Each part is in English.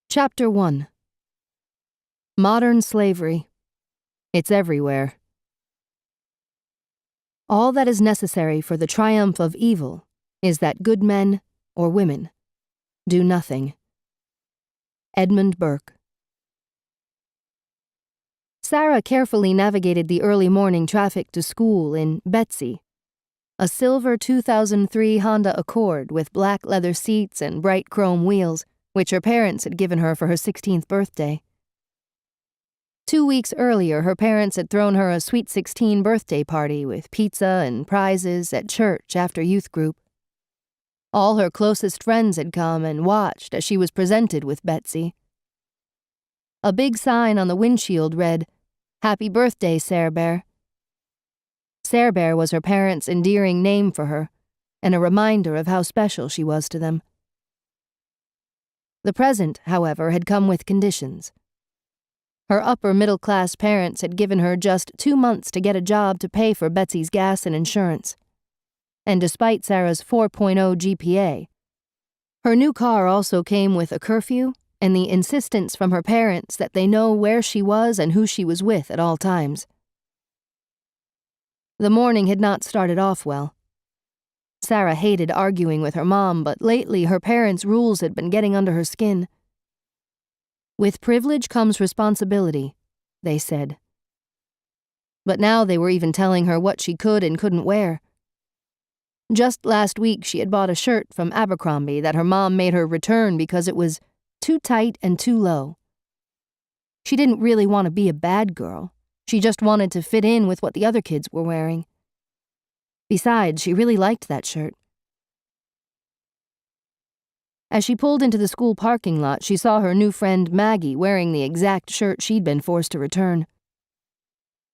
Chapter 1. Modern Slavery. It's everywhere. All that is necessary for the triumph of evil is that good men, or women, do nothing. Edmund Burke. Sarah carefully navigated the early morning traffic to school in Betsy, a silver 2003 Honda Accord with black leather seats and bright chrome wheels, which her parents had given her for her 16th birthday. 2 weeks earlier, her parents had thrown her a Sweet 16 birthday party with pizza and prizes at church after youth group. All her closest friends had come and watched as she was presented with Betsy. A big sign on the windshield read, "Happy birthday, Sarah Bear." Sarah Bear was her parents' endearing name for her, and a reminder of how special she was to them. The present, however, had come with conditions. Her upper-middle-class parents had given her just 2 months to get a job to pay for Betsy's gas and insurance. And despite Sarah's 4.0 GPA, her new car also came with a curfew and the insistence from her parents that they know where she was and who she was with at all times. The morning had not started off well. Sarah hated arguing with her mom, but lately her parents' rules had been getting under her skin. With privilege comes responsibility, they said. But now they were even telling her what she could and couldn't wear. Just last week she had bought a shirt from Abercrombie that her mom made her return because it was too tight and too low. She didn't really want to be a bad girl. She just wanted to fit in with what the other kids were wearing. Besides, she really liked that shirt. As she pulled into the school parking lot, she saw her new friend Maggie wearing the exact shirt she'd been forced to return.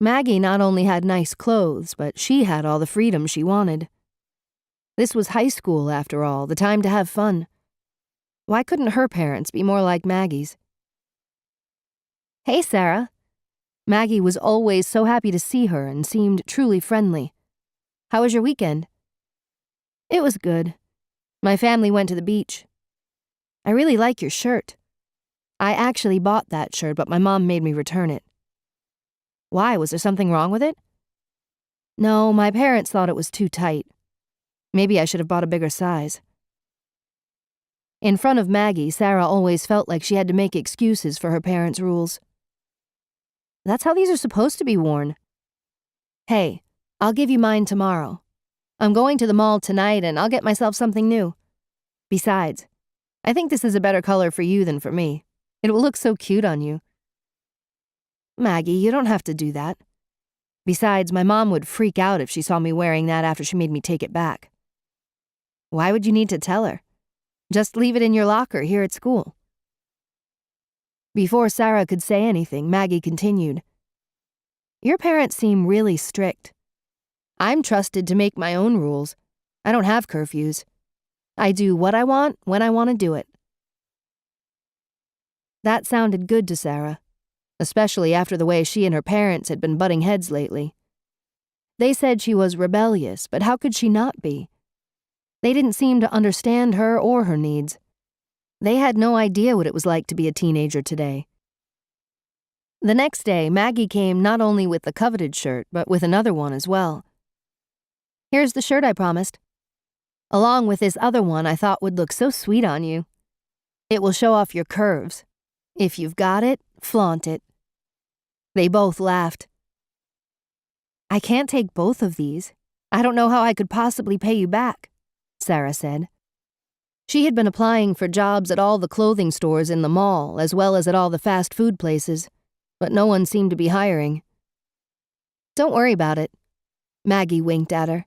Maggie not only had nice clothes, but she had all the freedom she wanted. This was high school, after all, the time to have fun. Why couldn't her parents be more like Maggie's? "Hey, Sarah." Maggie was always so happy to see her and seemed truly friendly. "How was your weekend?" "It was good. My family went to the beach." "I really like your shirt." "I actually bought that shirt, but my mom made me return it." "Why? Was there something wrong with it?" "No, my parents thought it was too tight. Maybe I should have bought a bigger size." In front of Maggie, Sarah always felt like she had to make excuses for her parents' rules. "That's how these are supposed to be worn." "Hey, I'll give you mine tomorrow. I'm going to the mall tonight and I'll get myself something new. Besides, I think this is a better color for you than for me. It will look so cute on you." "Maggie, you don't have to do that. Besides, my mom would freak out if she saw me wearing that after she made me take it back." "Why would you need to tell her? Just leave it in your locker here at school." Before Sarah could say anything, Maggie continued, "Your parents seem really strict. I'm trusted to make my own rules. I don't have curfews. I do what I want when I want to do it." That sounded good to Sarah, especially after the way she and her parents had been butting heads lately. They said she was rebellious, but how could she not be? They didn't seem to understand her or her needs. They had no idea what it was like to be a teenager today. The next day, Maggie came not only with the coveted shirt, but with another one as well. "Here's the shirt I promised. Along with this other one I thought would look so sweet on you. It will show off your curves. If you've got it, flaunt it." They both laughed. "I can't take both of these. I don't know how I could possibly pay you back," Sarah said. She had been applying for jobs at all the clothing stores in the mall, as well as at all the fast food places, but no one seemed to be hiring. "Don't worry about it." Maggie winked at her.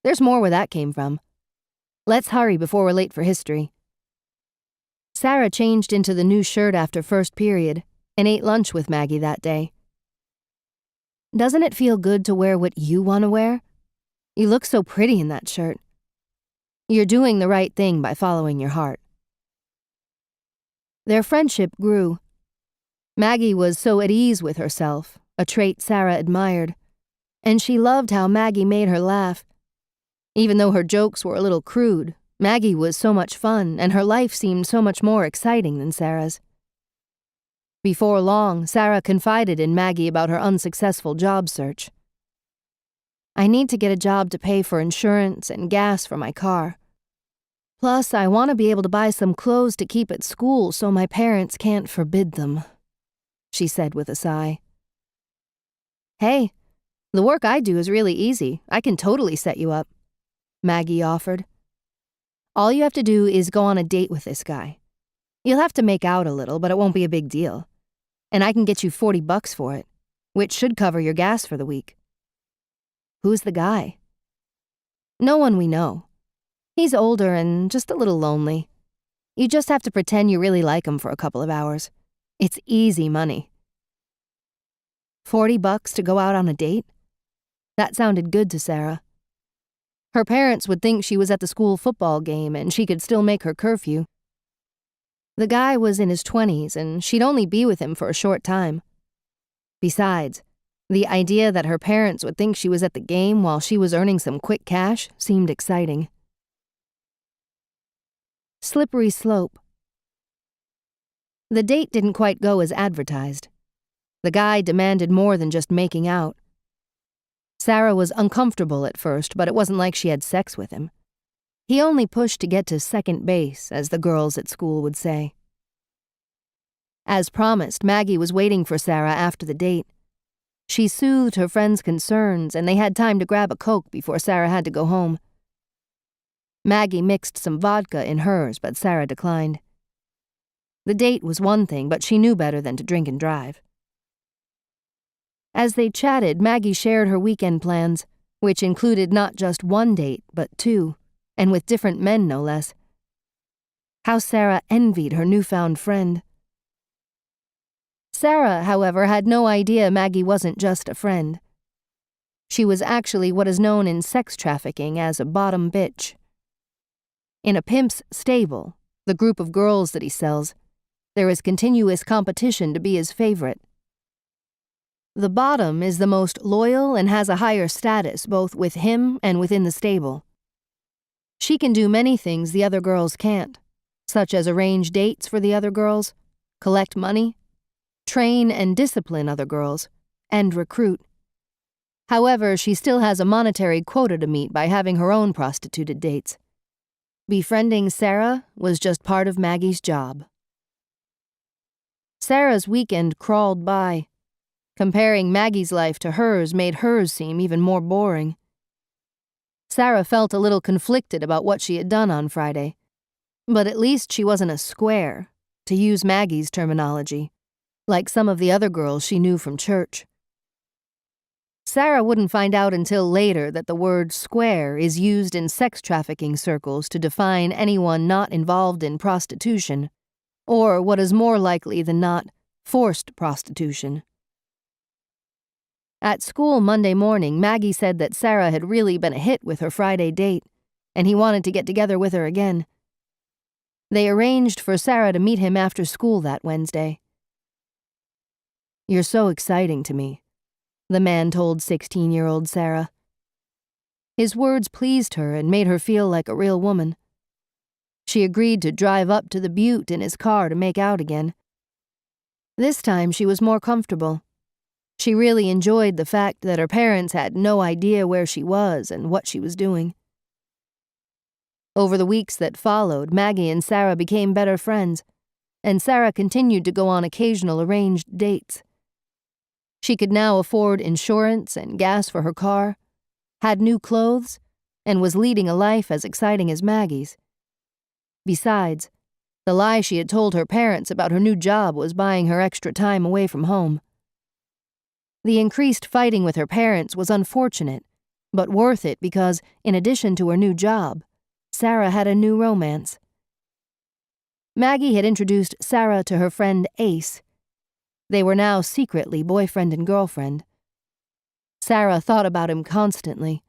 "There's more where that came from. Let's hurry before we're late for history." Sarah changed into the new shirt after first period and ate lunch with Maggie that day. "Doesn't it feel good to wear what you want to wear? You look so pretty in that shirt. You're doing the right thing by following your heart." Their friendship grew. Maggie was so at ease with herself, a trait Sarah admired, and she loved how Maggie made her laugh. Even though her jokes were a little crude, Maggie was so much fun, and her life seemed so much more exciting than Sarah's. Before long, Sarah confided in Maggie about her unsuccessful job search. "I need to get a job to pay for insurance and gas for my car. Plus, I want to be able to buy some clothes to keep at school so my parents can't forbid them," she said with a sigh. "Hey, the work I do is really easy. I can totally set you up," Maggie offered. "All you have to do is go on a date with this guy. You'll have to make out a little, but it won't be a big deal. And I can get you $40 for it, which should cover your gas for the week." "Who's the guy?" "No one we know. He's older and just a little lonely. You just have to pretend you really like him for a couple of hours. It's easy money." $40 to go out on a date? That sounded good to Sarah. Her parents would think she was at the school football game and she could still make her curfew. The guy was in his 20s and she'd only be with him for a short time. Besides, the idea that her parents would think she was at the game while she was earning some quick cash seemed exciting. Slippery slope. The date didn't quite go as advertised. The guy demanded more than just making out. Sarah was uncomfortable at first, but it wasn't like she had sex with him. He only pushed to get to second base, as the girls at school would say. As promised, Maggie was waiting for Sarah after the date. She soothed her friend's concerns, and they had time to grab a Coke before Sarah had to go home. Maggie mixed some vodka in hers, but Sarah declined. The date was one thing, but she knew better than to drink and drive. As they chatted, Maggie shared her weekend plans, which included not just one date, but two, and with different men no less. How Sarah envied her newfound friend. Sarah, however, had no idea Maggie wasn't just a friend. She was actually what is known in sex trafficking as a bottom bitch. In a pimp's stable, the group of girls that he sells, there is continuous competition to be his favorite. The bottom is the most loyal and has a higher status both with him and within the stable. She can do many things the other girls can't, such as arrange dates for the other girls, collect money, train and discipline other girls, and recruit. However, she still has a monetary quota to meet by having her own prostituted dates. Befriending Sarah was just part of Maggie's job. Sarah's weekend crawled by. Comparing Maggie's life to hers made hers seem even more boring. Sarah felt a little conflicted about what she had done on Friday, but at least she wasn't a square, to use Maggie's terminology, like some of the other girls she knew from church. Sarah wouldn't find out until later that the word square is used in sex trafficking circles to define anyone not involved in prostitution, or what is more likely than not, forced prostitution. At school Monday morning, Maggie said that Sarah had really been a hit with her Friday date, and he wanted to get together with her again. They arranged for Sarah to meet him after school that Wednesday. "You're so exciting to me," the man told 16-year-old Sarah. His words pleased her and made her feel like a real woman. She agreed to drive up to the Butte in his car to make out again. This time she was more comfortable. She really enjoyed the fact that her parents had no idea where she was and what she was doing. Over the weeks that followed, Maggie and Sarah became better friends, and Sarah continued to go on occasional arranged dates. She could now afford insurance and gas for her car, had new clothes, and was leading a life as exciting as Maggie's. Besides, the lie she had told her parents about her new job was buying her extra time away from home. The increased fighting with her parents was unfortunate, but worth it because, in addition to her new job, Sarah had a new romance. Maggie had introduced Sarah to her friend Ace. They were now secretly boyfriend and girlfriend. Sarah thought about him constantly.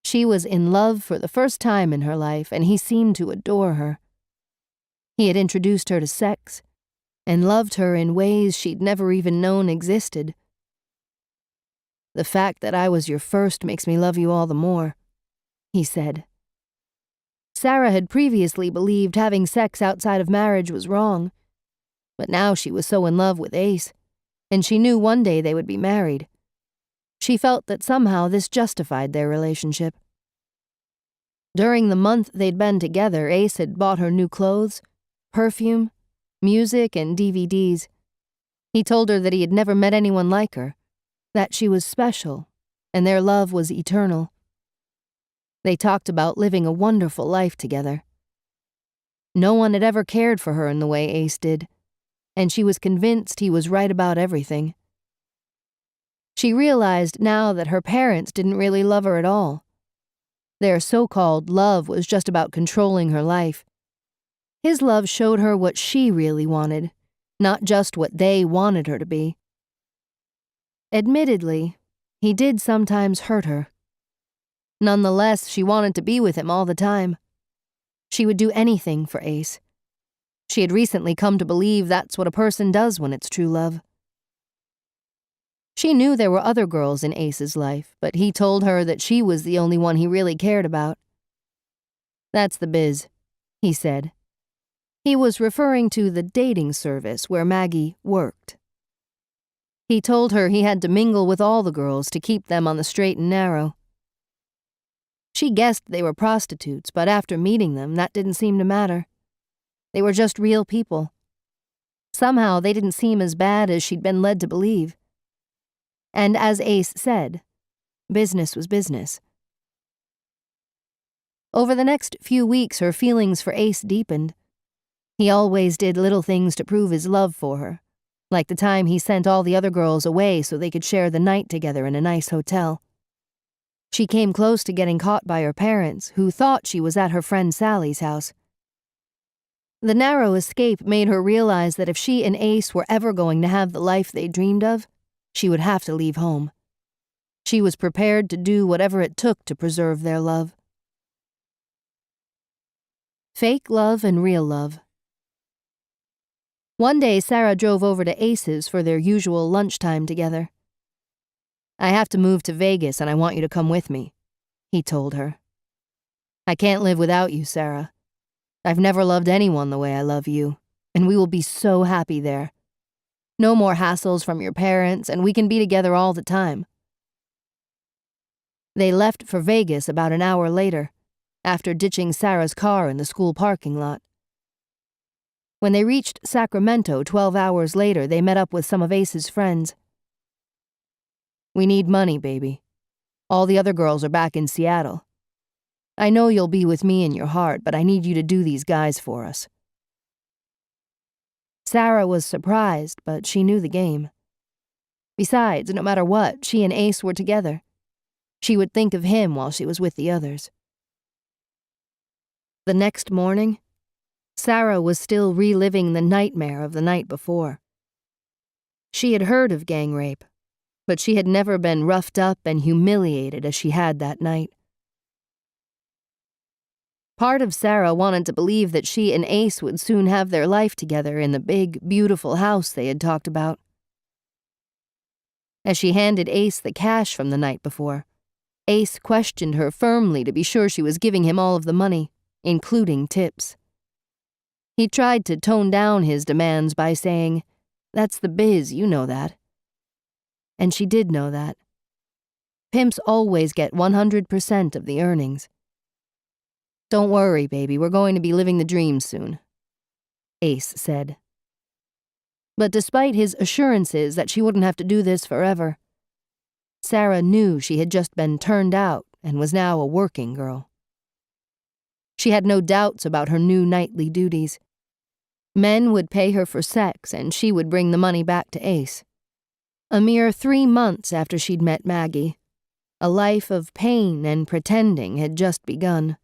She was in love for the first time in her life, and he seemed to adore her. He had introduced her to sex, and loved her in ways she'd never even known existed. "The fact that I was your first makes me love you all the more," he said. Sarah had previously believed having sex outside of marriage was wrong, but now she was so in love with Ace, and she knew one day they would be married. She felt that somehow this justified their relationship. During the month they'd been together, Ace had bought her new clothes, perfume, music, and DVDs. He told her that he had never met anyone like her, that she was special, and their love was eternal. They talked about living a wonderful life together. No one had ever cared for her in the way Ace did, and she was convinced he was right about everything. She realized now that her parents didn't really love her at all. Their so-called love was just about controlling her life. His love showed her what she really wanted, not just what they wanted her to be. Admittedly, he did sometimes hurt her. Nonetheless, she wanted to be with him all the time. She would do anything for Ace. She had recently come to believe that's what a person does when it's true love. She knew there were other girls in Ace's life, but he told her that she was the only one he really cared about. "That's the biz," he said. He was referring to the dating service where Maggie worked. He told her he had to mingle with all the girls to keep them on the straight and narrow. She guessed they were prostitutes, but after meeting them, that didn't seem to matter. They were just real people. Somehow they didn't seem as bad as she'd been led to believe. And as Ace said, business was business. Over the next few weeks, her feelings for Ace deepened. He always did little things to prove his love for her, like the time he sent all the other girls away so they could share the night together in a nice hotel. She came close to getting caught by her parents, who thought she was at her friend Sally's house. The narrow escape made her realize that if she and Ace were ever going to have the life they dreamed of, she would have to leave home. She was prepared to do whatever it took to preserve their love. Fake love and real love. One day, Sarah drove over to Ace's for their usual lunchtime together. "I have to move to Vegas and I want you to come with me," he told her. "I can't live without you, Sarah. I've never loved anyone the way I love you, and we will be so happy there. No more hassles from your parents, and we can be together all the time." They left for Vegas about an hour later, after ditching Sarah's car in the school parking lot. When they reached Sacramento 12 hours later, they met up with some of Ace's friends. "We need money, baby. All the other girls are back in Seattle. I know you'll be with me in your heart, but I need you to do these guys for us." Sarah was surprised, but she knew the game. Besides, no matter what, she and Ace were together. She would think of him while she was with the others. The next morning, Sarah was still reliving the nightmare of the night before. She had heard of gang rape, but she had never been roughed up and humiliated as she had that night. Part of Sarah wanted to believe that she and Ace would soon have their life together in the big, beautiful house they had talked about. As she handed Ace the cash from the night before, Ace questioned her firmly to be sure she was giving him all of the money, including tips. He tried to tone down his demands by saying, "That's the biz, you know that." And she did know that. Pimps always get 100% of the earnings. "Don't worry, baby, we're going to be living the dream soon," Ace said. But despite his assurances that she wouldn't have to do this forever, Sarah knew she had just been turned out and was now a working girl. She had no doubts about her new nightly duties. Men would pay her for sex and she would bring the money back to Ace. A mere 3 months after she'd met Maggie, a life of pain and pretending had just begun.